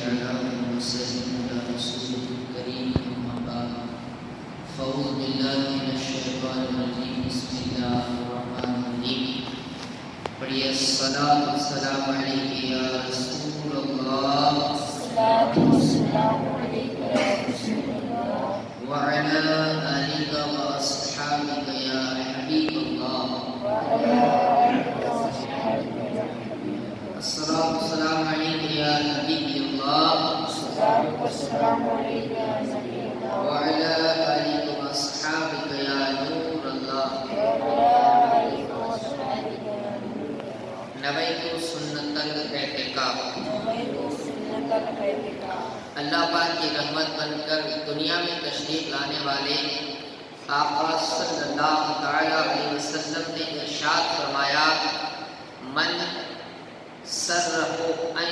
على وسلم على رسوله الكريم أما بعد فأعوذ بالله من الشيطان الرجيم بسم الله الرحمن الرحيم پڑھیے الصلاۃ والسلام علیک یا رسول اللہ الصلاۃ والسلام علیک یا رسول اللہ وعلى آلك وأصحابك يا حبيب الله وعلى آلك وصحبه یا حبیب اللہ الصلاة والسلام عليك يا نبي الله الصلاۃ والسلام علیک یا نبی اللہ وعلى آلك وأصحابك يا نور الله وعلى آلك وصحبه یا نور اللہ نویت سنت الاعتکاف نویت سنت الاعتکاف اللہ پاک کی رحمت بن کر دنیا میں تشریف لانے والے آقا صلی اللہ تعالی علیہ وسلم نے ارشاد فرمایا من سرہ ان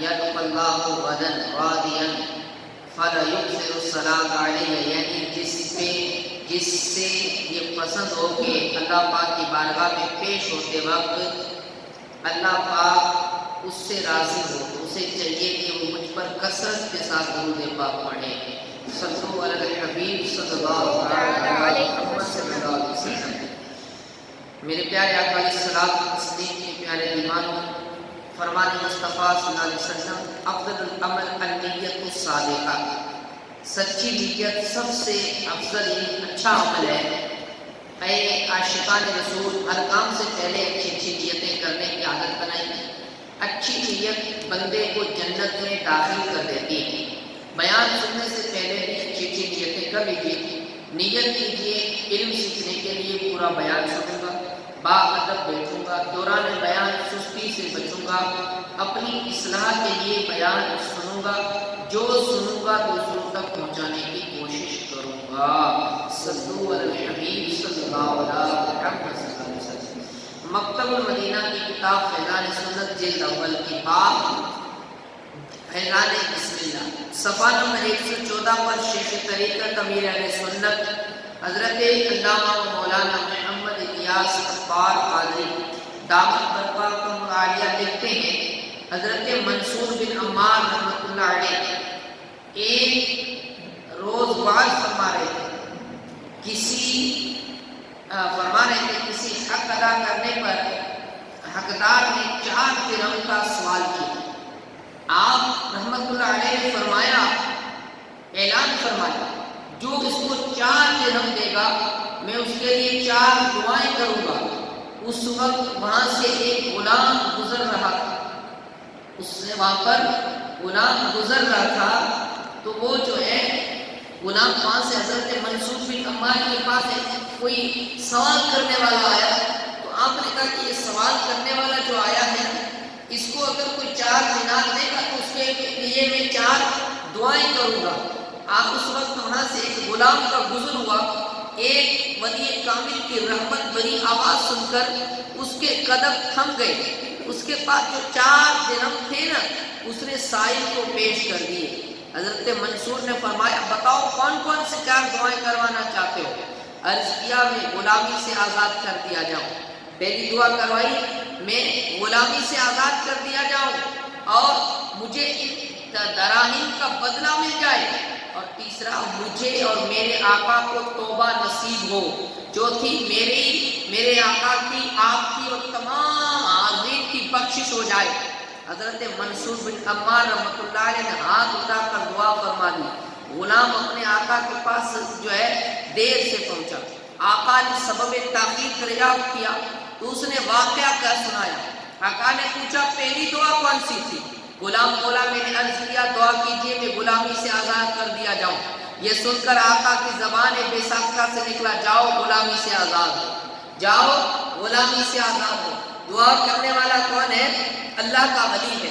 یلقى اللہ غدا راضیا فلیکثر الصلاۃ علیہ، یعنی جس سے یہ پسند ہو کہ اللہ پاک کی بارگاہ میں پیش ہوتے وقت اللہ پاک اس سے راضی ہو تو اسے چاہیے کہ وہ مجھ پر کثرت کے ساتھ درود پاک پڑھے۔ صلو علی الحبیب صلی اللہ علیہ وسلم۔ میرے پیارے آقا علیہ الصلوۃ والتسلیم کے پیارے ایمانوں، فرمان مصطفیٰ صلی اللہ علیہ وسلم افضل العمل النیت الصادقہ، سچی نیت سب سے افضل اچھا عمل ہے۔ اے عاشقان رسول، ہر کام سے پہلے اچھی نیتیں کرنے کی عادت بنائیں۔ اچھی نیت بندے کو جنت میں داخل کر دیتی ہے۔ بیان سننے سے پہلے بھی اچھی نیتیں کر لیجیے۔ نیت کیجیے علم سیکھنے کے لیے پورا بیان سنوں گا، با ادب بیٹھوں گا، دوران بیان سستی سے بچوں گا، اپنی اصلاح کے لیے بیان سنوں گا، جو سنوں گا دوسروں تک پہنچانے کی کوشش کروں گا۔ صلو علی الحبیب صلی اللہ علیہ وسلم۔ مکتب المدینہ کی کتاب فیضان سنت جلد اول کی باب فیضان بسم اللہ صفحہ نمبر 114 پر شیخ طریقت امیر اہل سنت حضرت علامہ مولانا محمد الیاس اقبال قادری دامت برکاتہم العالیہ لکھتے ہیں، حضرت منصور بن عمار رحمۃ اللہ علیہ ایک روز وعظ فرما رہے تھے، کسی حق ادا کرنے پر حقدار نے 4 درہم کا سوال کیا۔ آپ رحمت اللہ علیہ نے فرمایا، اعلان فرمایا، جو اس کو 4 درہم دے گا میں اس کے لیے 4 دعائیں کروں گا۔ اس وقت وہاں سے ایک غلام گزر رہا تھا، وہاں پر غلام گزر رہا تھا تو وہ جو ہے غلام وہاں سے حضرت منصور بن عمار کے پاس کوئی سوال کرنے والا آیا، تو آپ نے کہا کہ یہ سوال کرنے والا جو آیا ہے اس کو اگر کوئی 4 دینار دے گا تو اس کے لیے میں 4 دعائیں کروں گا۔ آپ اس وقت وہاں سے ایک غلام کا گزر ہوا، ایک ولی کامل کی رحمت بری آواز سن کر اس کے قدم تھم گئے۔ اس کے پاس جو 4 درہم تھے نا اس نے سائل کو پیش کر دیے۔ حضرت منصور نے فرمایا، بتاؤ کون کون سے 4 دعائیں کروانا چاہتے ہو؟ عرض کیا، میں غلامی سے آزاد کر دیا جاؤں۔ پہلی دعا کروائی، میں غلامی سے آزاد کر دیا جاؤں اور مجھے ان دراہم کا بدلہ مل جائے، اور تیسرا مجھے اور میرے آقا کو توبہ نصیب ہو۔ چوتھی میرے آقا کی، آپ کی اور تمام حاضرین کی بخشش ہو جائے۔ حضرت منصور بن عمار رحمۃ اللہ علیہ نے ہاتھ اٹھا کر دعا فرما دی۔ غلام اپنے آقا کے پاس جو ہے دیر سے پہنچا، آقا نے سبب تاخیر دریافت کیا تو اس نے واقعہ کیا سنایا۔ آقا نے پوچھا، پہلی دعا کون سی تھی؟ غلام بولا، میں نے عرض کیا دعا کیجئے میں غلامی سے آزاد کر دیا جاؤں۔ یہ سن کر آقا کی زبان بے ساختہ سے نکلا، جاؤ غلامی سے آزاد ہو، جاؤ غلامی سے آزاد ہو۔ دعا کرنے والا کون ہے؟ اللہ کا ولی ہے،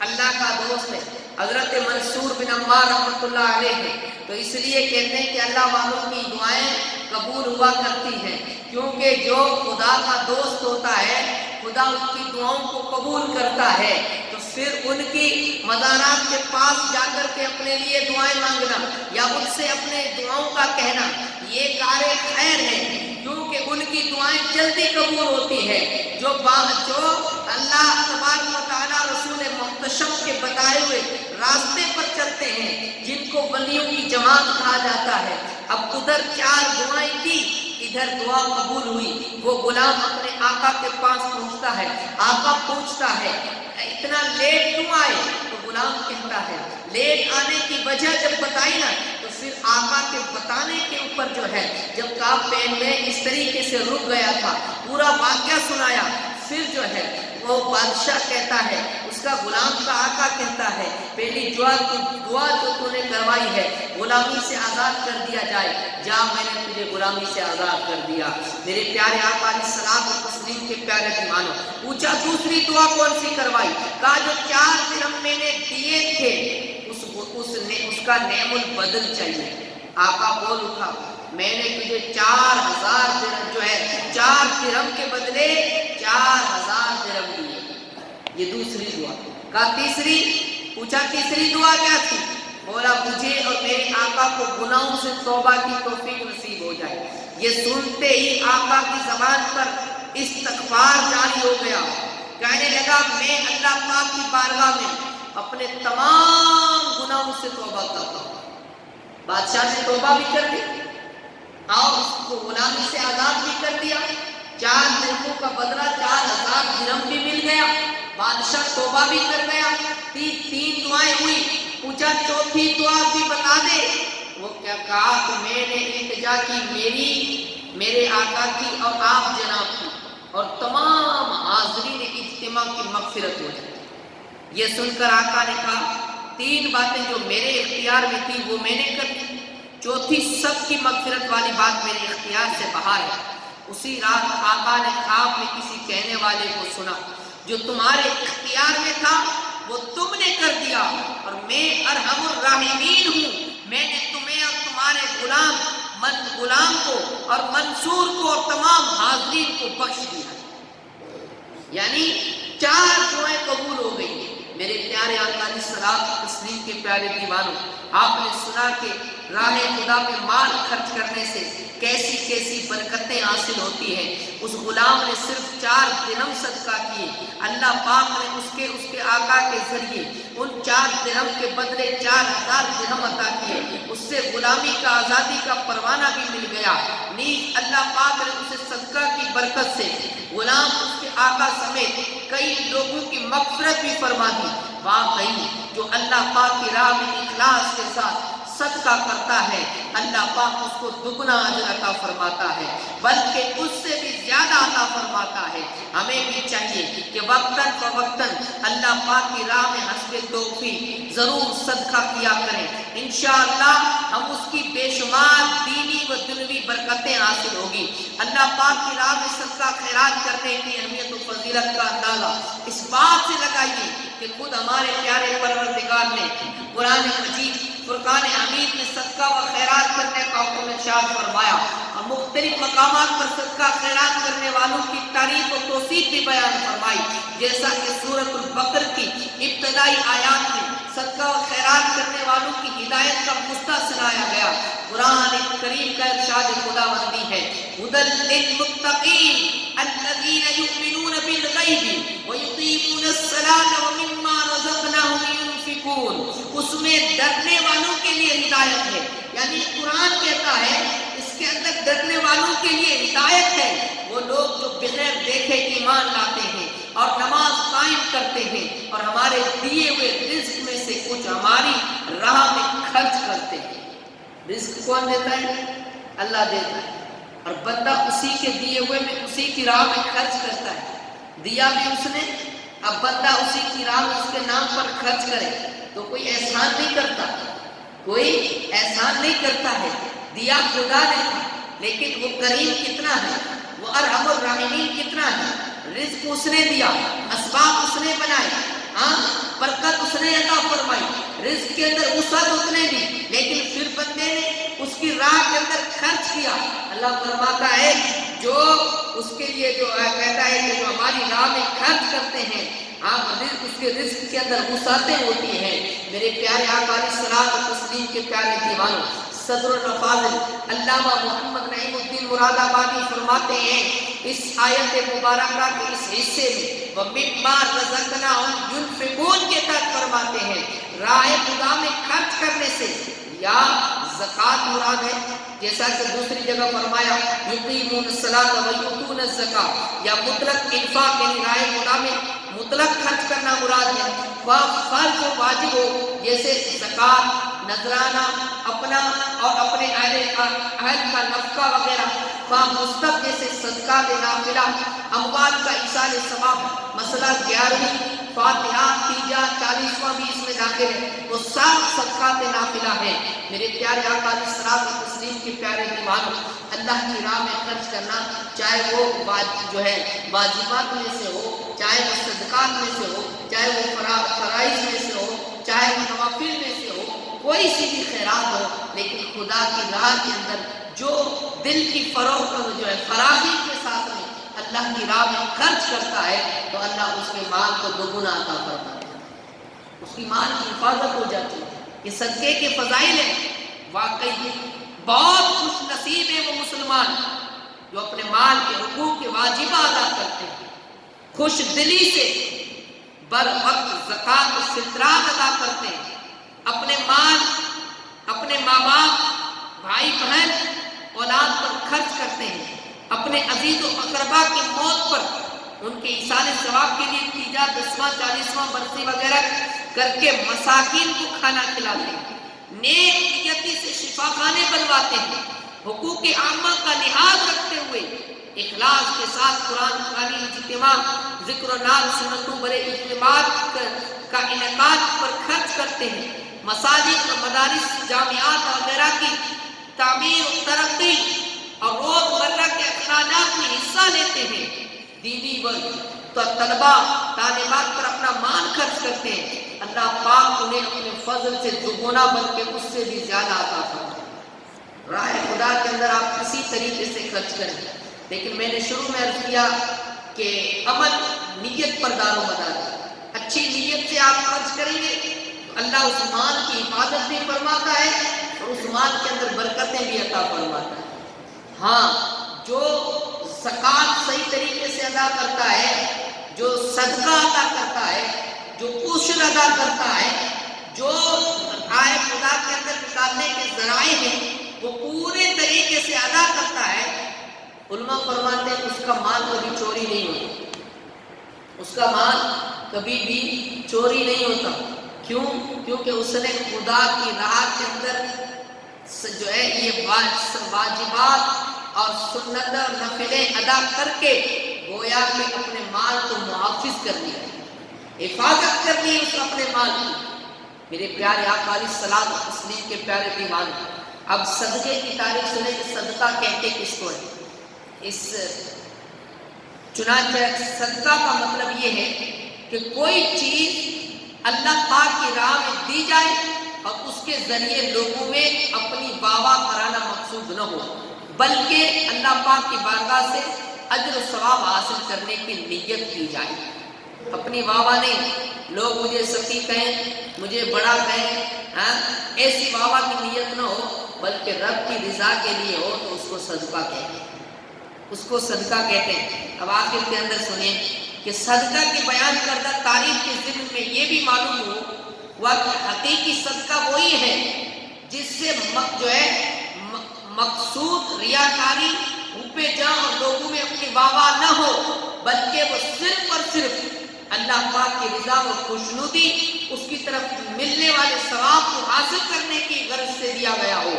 اللہ کا دوست ہے، حضرت منصور بن عمار رحمۃ اللہ علیہ ہے۔ تو اس لیے کہتے ہیں کہ اللہ والوں کی دعائیں قبول ہوا کرتی ہیں، کیونکہ جو خدا کا دوست ہوتا ہے خدا ان کی دعاؤں کو قبول کرتا ہے۔ تو پھر ان کی مزارات کے پاس جا کر کے اپنے لیے دعائیں مانگنا یا ان سے اپنے دعاؤں کا کہنا یہ کار خیر ہے، کیونکہ ان کی دعائیں جلدی قبول ہوتی ہیں۔ جو اللہ تبارک و تعالیٰ رسول محتشم کے بتائے ہوئے راستے پر چلتے ہیں جن کو ولیوں کی جماعت کہا جاتا ہے۔ اب ادھر 4 دعائیں کی، ادھر دعا قبول ہوئی، وہ غلام اپنے آقا کے پاس پہنچتا ہے، آقا پوچھتا ہے اتنا لیٹ کیوں آئے؟ تو غلام کہتا ہے لیٹ آنے کی وجہ جب بتائی نا تو پھر آقا کے بتانے کے اوپر جو ہے جب کعب پین میں اس طریقے سے رک گیا تھا، پورا واقعہ سنایا، پھر جو ہے وہ بادشاہ کہتا ہے، اس کا غلام کا آقا کہتا ہے پہلی دعا جو تو نے کروائی ہے غلامی سے آزاد کر دیا جائے، جا میں نے تجھے غلامی سے آزاد کر دیا۔ میرے پیارے آقا علیہ السلام و تسلیم کے پیارے دیوانوں، پوچھا دوسری دعا کون سی کروائی؟ کہا جو 4 درہم میں نے دیے تھے اس کا نعم البدل چاہیے۔ آقا بول اٹھا میں نے تجھے 4000 درہم جو ہے 4 درہم کے بدلے 4000 درہم دیے، یہ دوسری دعا۔ کہا تیسری؟ پوچھا تیسری دعا کیا تھی؟ بولا مجھے اور میرے آقا کو گناہوں سے توبہ کی توفیق نصیب ہو جائے۔ یہ سنتے ہی آقا کی زبان پر استغفار جاری ہو گیا، کہنے لگا میں اللہ پاک کی بارگاہ میں اپنے تمام گناہوں سے توبہ کرتا ہوں۔ بادشاہ نے توبہ بھی کر دی اور اس کو غلامی سے آزاد بھی کر دیا، 4 درہموں کا بدلہ 4000 درہم بھی مل گیا، بادشاہ توبہ بھی کر گیا۔ 3 دعائیں ہوئی، پوچھا چوتھی دعا بھی بتا دے۔ وہ کیا کہا کہ میں نے التجا کی میرے آقا کی اور آپ جناب کی اور تمام حاضرین اجتماع کی مغفرت ہو جائے۔ یہ سن کر آقا نے کہا 3 باتیں جو میرے اختیار میں تھی وہ میں نے کر دی، چوتھی سب کی مغفرت والی بات میرے اختیار سے باہر ہے۔ اسی رات آقا نے خواب میں کسی کہنے والے کو سنا جو تمہارے اختیار میں تھا وہ تم نے کر دیا اور میں ارحم الراحمین ہوں، میں نے تمہیں اور تمہارے غلام کو اور منصور کو اور تمام حاضرین کو بخش دیا۔ یعنی 4 دعائیں قبول ہو گئی۔ میرے پیارے آقا علیہ السلام تسلیم کے پیارے دیوانوں، آپ نے سنا کہ راہ خدا میں مال خرچ کرنے سے کیسی کیسی برکتیں حاصل ہوتی ہیں۔ اس غلام نے صرف 4 درہم صدقہ کیے، اللہ پاک نے اس کے آقا کے ذریعے ان 4 درہم کے بدلے 4000 درہم عطا کیے، اس سے غلامی کا آزادی کا پروانہ بھی مل گیا۔ نیز اللہ پاک نے اسے صدقہ کی برکت سے غلام اس کے آقا سمیت کئی لوگوں کی مغفرت بھی فرما دی۔ واقعی جو اللہ پاک کی راہ میں اخلاص کے ساتھ صدقہ کرتا ہے اللہ پاک اس کو دگنا اجر عطا فرماتا ہے، بلکہ اس سے بھی زیادہ عطا فرماتا ہے۔ ہمیں بھی چاہیے کہ وقتاً فوقتاً اللہ پاک کی راہ میں حسب توفیق ضرور صدقہ کیا کریں، انشاءاللہ ہم اس کی بے شمار دینی و دنیوی برکتیں حاصل ہوگی۔ اللہ پاک کی راہ میں صدقہ خیرات کرنے کی اہمیت و فضیلت کا اندازہ اس بات سے لگائیے کہ خود ہمارے پیارے پروردگار نے قرآن مجید فرقان حمید میں صدقہ و خیرات کرنے کا حکم ارشاد فرمایا اور مختلف مقامات پر صدقہ خیرات کرنے والوں کی تعریف و توصیف بھی بیان فرمائی، جیسا کہ سورۃ البقرہ کی ابتدائی آیات میں صدقہ و خیرات کرنے والوں کی ہدایت کا مستہ سنایا گیا۔ قرآن کریم کا ارشاد خداوندی ہے ھدی للمتقین الذین یؤمنون بالغیب ویقیمون الصلاۃ ومما رزقناہم ينفقون۔ اس میں ڈرنے والوں کے لیے ہدایت ہے، یعنی قرآن کہتا ہے اس کے اندر ڈرنے والوں کے لیے ہدایت ہے، وہ لوگ جو بغیر دیکھے ایمان لاتے ہیں اور نماز قائم کرتے ہیں اور ہمارے دیے ہوئے رزق میں سے کچھ ہماری راہ میں خرچ کرتے ہیں۔ رزق کون دیتا ہے؟ اللہ دیتا ہے، اور بندہ اسی کے دیے ہوئے میں اسی کی راہ میں خرچ کرتا ہے، دیا بھی اس نے، اب بندہ اسی کی راہ میں اس کے نام پر خرچ کرے تو کوئی احسان نہیں کرتا، کوئی احسان نہیں کرتا ہے، دیا خدا نے تھا، لیکن وہ کریم کتنا ہے، وہ ارحم الراحمین کتنا ہے، رزق اس نے دیا، اسباب اس نے بنائے، برکت اس نے عطا فرمائی، رزق کے اندر وسعت اس نے دی، لیکن پھر بندے نے اس کی راہ کے اندر خرچ کیا۔ اللہ فرماتا ہے جو اس کے لیے جو کہتا ہے کہ جو ہماری راہ میں خرچ کرتے ہیں اس کے رزق کے اندر وسعتیں ہوتی ہیں۔ میرے پیارے آقا علیہ الصلوۃ والتسلیم کے پیارے دیوانوں، صدر الافاضل علامہ محمد نعیم الدین مراد آبادی فرماتے ہیں اس آیت مبارکہ کے اس حصے میں وَمِمَّا رَزَقْنَاهُمْ يُنْفِقُونَ کے تحت فرماتے ہیں راہ خدا میں خرچ کرنے سے یا زکوٰۃ مراد ہے، جیسا کہ دوسری جگہ فرمایا یقیمون الصلاۃ و یؤتون الزکاۃ، یا مطلق انفاق یعنی راہ خدا میں مطلق خرچ کرنا مراد ہے، فرض و واجب ہو جیسے زکوٰۃ، نذرانہ اپنا اور اپنے اہل کا نفقہ وغیرہ، مستحب جیسے صدقہ نافلہ، اموال کا ایصال ثواب، مسئلہ 11ویں فاتحہ تیجا 40واں بھی اس میں داخل ہے، وہ سب صدقات نافلہ ہیں۔ میرے پیارے آقا علیہ الصلوۃ والتسلیم کے پیارے دیوانوں، اللہ کی راہ میں خرچ کرنا، چاہے وہ جو ہے واجبات میں سے ہو، چاہے وہ صدقات میں سے ہو، چاہے وہ فرائض میں سے ہو، چاہے وہ نوافل میں سے ہو، کوئی سی بھی خیرات ہو، لیکن خدا کی راہ کے اندر جو دل کی فراخی کے ساتھ میں اللہ کی راہ میں خرچ کرتا ہے تو اللہ اس کے مال کو دوگنا عطا فرماتا ہے، اس کی مال کی حفاظت ہو جاتی ہے۔ یہ صدقے کے فضائل ہیں، واقعی بہت خوش نصیب ہے وہ مسلمان جو اپنے مال کے حقوق کے واجبات ادا کرتے ہیں، خوش دلی سے بر وقت زکوٰۃ و فطرات ادا کرتے ہیں، اپنے مال اپنے ماں باپ بھائی بہن اولاد پر خرچ کرتے ہیں، اپنے عزیز و اقربا کی موت پر ان کے ایصال ثواب کے لیے تیجا 10واں 40واں برسی وغیرہ کر کے مساکین کو کھانا کھلاتے ہیں، نیک نیتی سے شفا خانے بنواتے ہیں، حقوق عامہ کا لحاظ رکھتے ہوئے اخلاص کے ساتھ قرآن خوانی اجتماع، ذکر و نام سنتوں برے اجتماعات کا انعقاد پر خرچ کرتے ہیں، مساجد اور مدارس جامعات وغیرہ کی تعمیر و ترقی اور روزمرہ کے اخراجات میں حصہ لیتے ہیں، دینی و طلبا طالبات پر اپنا مال خرچ کرتے ہیں، اللہ پاک انہیں اپنے فضل سے دوگنا بلکہ اس سے بھی زیادہ عطا فرمائے۔ راہ خدا کے اندر آپ کسی طریقے سے خرچ کریں، لیکن میں نے شروع میں عرض کیا کہ عمل نیت پر دار و مدار ہے، اچھی نیت سے آپ خرچ کریں گے تو اللہ اس مال کی حفاظت بھی فرماتا ہے اور اس مال کے اندر برکتیں بھی عطا فرماتا ہے۔ ہاں، جو زکوٰۃ صحیح طریقے سے ادا کرتا ہے، جو صدقہ ادا کرتا ہے، جو عشر ادا کرتا ہے، جو راہ خدا کے اندر نکالنے کے ذرائع ہیں وہ پورے طریقے سے ادا کرتا ہے، علماء فرماتے ہیں اس کا مال کبھی چوری نہیں ہوتا، اس کا مال کبھی بھی چوری نہیں ہوتا۔ کیوں؟ کیونکہ اس نے خدا کی راہ کے اندر جو ہے یہ واجبات اور سنت اور نفلیں ادا کر کے گویا کہ اپنے مال کو محافظ کر لیا، حفاظت کر لی اس اپنے مال کی۔ میرے پیارے آقا علیہ الصلوۃ والتسلیم کے پیارے دیوان، اب صدقے کی تعریف سنیں کہ صدقہ کہتے کس کو ہے؟ اس چنانچہ صدقہ کا مطلب یہ ہے کہ کوئی چیز اللہ پاک کی راہ میں دی جائے اور اس کے ذریعے لوگوں میں اپنی واہ واہ کرانا مقصود نہ ہو، بلکہ اللہ پاک کی بارگاہ سے اجر و ثواب حاصل کرنے کی نیت کی جائے، اپنی واہ واہ نہیں، لوگ مجھے سخی کہیں، مجھے بڑا کہیں، ایسی واہ واہ کی نیت نہ ہو، بلکہ رب کی رضا کے لیے ہو تو اس کو صدقہ کہتے ہیں، اس کو صدقہ کہتے ہیں۔ اب آخر کے اندر سنیں کہ صدقہ کی بیان کردہ تعریف کے ضمن میں یہ بھی معلوم ہوا کہ حقیقی صدقہ وہی ہے جس سے جو ہے مقصود ریاکاری، اوپے جاں اور لوگوں میں اپنی واہ واہ نہ ہو، بلکہ وہ صرف اور صرف اللہ پاک کی رضا و خوشنودی، اس کی طرف ملنے والے ثواب کو حاصل کرنے کی غرض سے دیا گیا ہو۔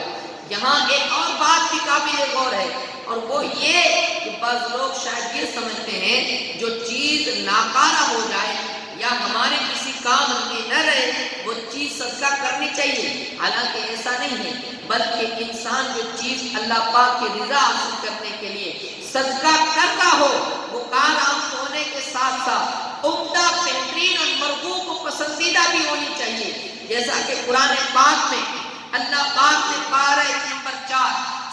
یہاں ایک اور بات بھی قابل غور ہے، اور وہ یہ کہ بعض لوگ شاید یہ سمجھتے ہیں جو چیز ناکارہ ہو جائے یا ہمارے کسی کام میں نہ رہے وہ چیز صدقہ کرنی چاہیے، حالانکہ ایسا نہیں ہے، بلکہ انسان جو چیز اللہ پاک کی رضا حاصل کرنے کے لیے صدقہ کرتا ہو وہ کارآمد ہونے کے ساتھ ساتھ عمدہ، بہترین اور مرغوب و پسندیدہ بھی ہونی چاہیے، جیسا کہ قرآن پاک میں اللہ پاک نے پارہ نمبر 4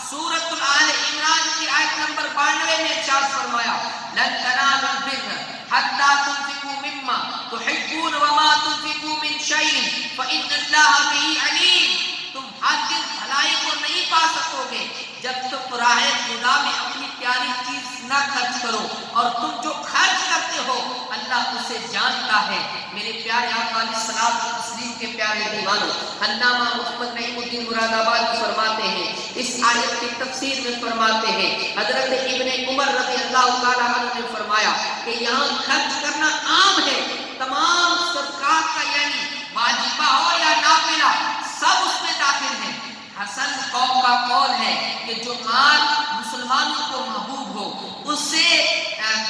سورۃ آل عمران کی آیت نمبر 92 میں ارشاد فرمایا، لن تنالوا البر حتى تنفقوا مما تحبون وما تنفقوا من شيء فإن الله به عليم۔ تم ہرگز بھلائی کو نہیں پا سکو گے جب تم راہ خدا میں اپنی پیاری چیز نہ خرچ کرو، اور تم جو خرچ کرتے ہو اللہ اسے جانتا ہے۔ میرے پیارے آقا علیہ الصلوۃ والتسلیم کے کے پیارے دیوانوں، علامہ محمد نعیم الدین مراد آبادی فرماتے ہیں، اس آیت کی تفسیر میں فرماتے ہیں، حضرت ابن عمر رضی اللہ تعالیٰ عنہ نے فرمایا کہ یہاں خرچ کرنا عام ہے، تمام صدقات کا، یعنی واجبہ ہو یا نافلہ، سب اس میں داخل ہیں۔ حسن قوم کا قول ہے کہ جو مال مسلمانوں کو محبوب ہو اس سے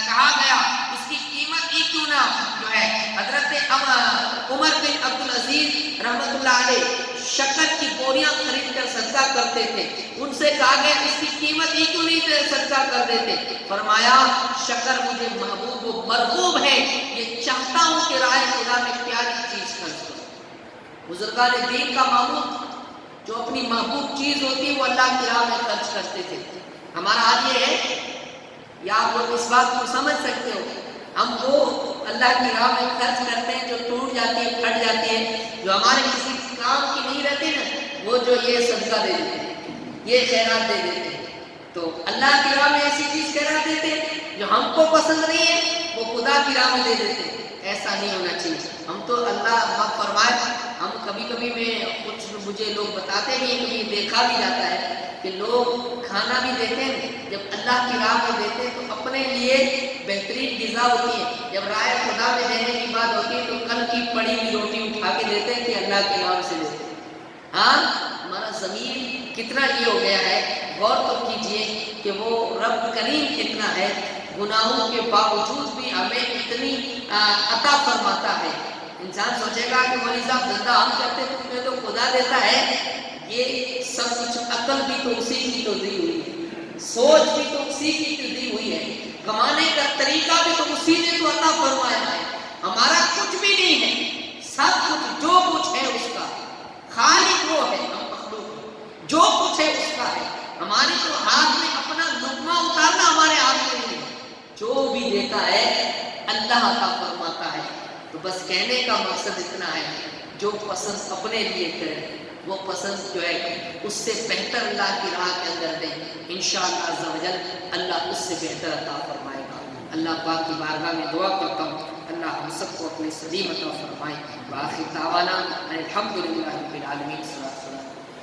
کہا گیا اس کی قیمت ہی کیوں نہ جو ہے، حضرت عمر بن عبدالعزیز رحمۃ اللہ علیہ شکر کی بوریاں خرید کر صدقہ کرتے تھے، ان سے کہا گیا اس کی قیمت ہی کیوں نہیں صدقہ کر دیتے؟ فرمایا شکر مجھے محبوب و مرغوب ہے، یہ چاہتا ہوں کہ راہ خدا میں پیاری چیز خرچ کروں۔ بزرگان دین کا معمول جو اپنی محبوب چیز ہوتی ہے وہ اللہ کی راہ میں خرچ کرتے تھے۔ ہمارا حال یہ ہے، یا آپ لوگ اس بات کو سمجھ سکتے ہو، ہم وہ اللہ کی راہ میں خرچ کرتے ہیں جو ٹوٹ جاتی ہے، پھٹ جاتی ہے، جو ہمارے کسی کام کی نہیں رہتی نا، وہ جو یہ صدقہ دے دیتے ہیں، یہ خیرات دے دیتے ہیں۔ تو اللہ کی راہ میں ایسی چیز خیرات دیتے ہیں جو ہم کو پسند نہیں ہے، وہ خدا کی راہ میں دے دیتے ہیں۔ ایسا نہیں ہونا چاہیے۔ ہم تو اللہ معاف فرمائے، ہم کبھی کبھی میں کچھ مجھے لوگ بتاتے بھی ہیں، کبھی دیکھا بھی جاتا ہے کہ لوگ کھانا بھی دیتے ہیں، جب اللہ کی راہ میں دیتے ہیں تو اپنے لیے بہترین غذا ہوتی ہے، جب راہ خدا میں دینے کی بات ہوتی ہے تو کل کی پڑی ہوئی روٹی اٹھا کے دیتے ہیں کہ اللہ کے نام سے دیتے ہیں۔ ہاں، ہمارا ضمیر کتنا یہ ہو گیا ہے، غور تو کیجئے کہ وہ رب کریم کتنا ہے، گناہوں کے باوجود بھی ہمیں اتنی عطا فرماتا ہے۔ انسان سوچے گا کہ مولی صاحب دھندا ہم کرتے تو تمہیں تو خدا دیتا ہے، یہ سب کچھ عقل بھی تو اسی کی تو دی ہوئی ہے، سوچ بھی تو اسی کی تو دی ہوئی ہے، کمانے کا طریقہ بھی تو اسی نے تو عطا فرمایا ہے۔ ہمارا کچھ بھی نہیں ہے، سب کچھ جو کچھ ہے اس کا، خالق وہ ہے، ہم مخلوق ہیں، جو کچھ ہے اس کا ہے۔ ہماری تو ہاتھ میں اپنا لقمہ اتارنا ہمارے ہاتھ میں نہیں ہے، جو بھی دیتا ہے اللہ عطا فرماتا ہے۔ تو بس کہنے کا مقصد اتنا ہے، جو پسند اپنے لیے کرے وہ پسند جو ہے اس سے بہتر اللہ کی راہ کے اندر دیں، انشاءاللہ عز و جل اللہ اس سے بہتر عطا فرمائے گا۔ اللہ پاک کی بارگاہ میں دعا کرتا ہوں اللہ ہم سب کو اپنے سلیم عطا فرمائے۔ وآخر دعوانا الحمدللہ رب العالمین۔